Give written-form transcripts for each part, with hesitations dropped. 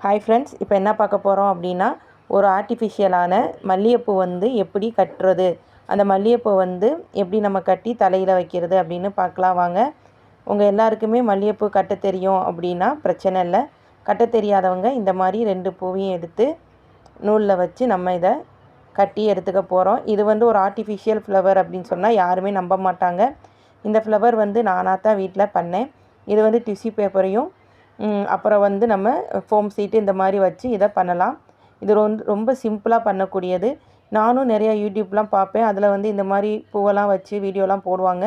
Hi friends, இப்போ என்ன பார்க்க போகிறோம் அப்படின்னா, ஒரு ஆர்டிஃபிஷியலான மல்லிகைப்பூ வந்து எப்படி கட்டுறது, அந்த மல்லிகைப்பூ வந்து எப்படி நம்ம கட்டி தலையில் வைக்கிறது அப்படின்னு பார்க்கலாம் வாங்க. உங்கள் எல்லாருக்குமே மல்லிகைப்பூ கட்ட தெரியும் அப்படின்னா பிரச்சனை இல்லை. கட்ட தெரியாதவங்க இந்த மாதிரி 2 பூவையும் எடுத்து நூலில் வச்சு நம்ம இதை கட்டி எடுத்துக்க போகிறோம். இது வந்து ஒரு ஆர்டிஃபிஷியல் ஃப்ளவர் அப்படின்னு சொன்னால் யாருமே நம்ப மாட்டாங்க. இந்த ஃப்ளவர் வந்து நானாக தான் வீட்டில் பண்ணேன். இது வந்து டிஷ்யூ பேப்பரையும் அப்புறம் வந்து நம்ம ஃபோம் சீட்டு இந்த மாதிரி வச்சு இதை பண்ணலாம். இது ரொம்ப சிம்பிளாக பண்ணக்கூடியது. நானும் நிறையா யூடியூப்லாம் பார்ப்பேன். அதில் வந்து இந்த மாதிரி பூவெல்லாம் வச்சு வீடியோலாம் போடுவாங்க.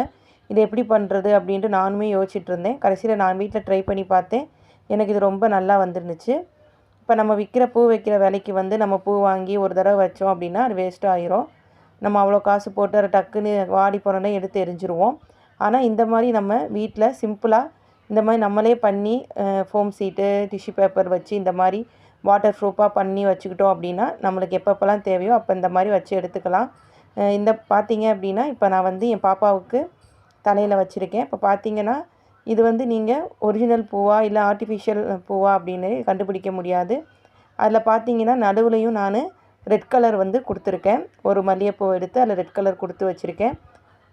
இதை எப்படி பண்ணுறது அப்படின்ட்டு நானுமே யோசிச்சுட்டு இருந்தேன். கடைசியில் நான் வீட்டில் ட்ரை பண்ணி பார்த்தேன். எனக்கு இது ரொம்ப நல்லா வந்துருந்துச்சு. இப்போ நம்ம விற்கிற பூ வைக்கிற விலைக்கு வந்து நம்ம பூ வாங்கி ஒரு தடவை வச்சோம் அப்படின்னா அது வேஸ்ட்டாக ஆயிரும். நம்ம அவ்வளோ காசு போட்டு அதை டக்குன்னு வாடி போனோன்னே எடுத்து எரிஞ்சிருவோம். ஆனால் இந்த மாதிரி நம்ம வீட்டில் சிம்பிளாக இந்த மாதிரி நம்மளே பண்ணி ஃபோம் சீட்டு, டிஷ்யூ பேப்பர் வச்சு இந்த மாதிரி வாட்டர் ப்ரூஃபாக பண்ணி வச்சுக்கிட்டோம் அப்படின்னா நம்மளுக்கு எப்பப்போலாம் தேவையோ அப்போ இந்த மாதிரி வச்சு எடுத்துக்கலாம். இந்த பார்த்தீங்க அப்படின்னா இப்போ நான் வந்து என் பாப்பாவுக்கு தலையில் வச்சுருக்கேன். இப்போ பார்த்தீங்கன்னா இது வந்து நீங்கள் ஒரிஜினல் பூவா இல்லை ஆர்டிஃபிஷியல் பூவா அப்படின்னு கண்டுபிடிக்க முடியாது. அதில் பார்த்தீங்கன்னா நடுவுலையும் நான் ரெட் கலர் வந்து கொடுத்துருக்கேன். ஒரு மல்லிகைப்பூ எடுத்து அதில் ரெட் கலர் கொடுத்து வச்சுருக்கேன்.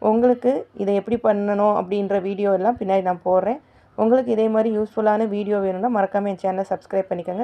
உங்களுக்கு இதை எப்படி பண்ணணும் அப்படின்ற வீடியோ எல்லாம் பின்னாடி நான் போடுறேன். உங்களுக்கு இதே மாதிரி யூஸ்ஃபுல்லான வீடியோ வேணும்னா மறக்காமல் என் சேனலை சப்ஸ்கிரைப் பண்ணிக்கோங்க.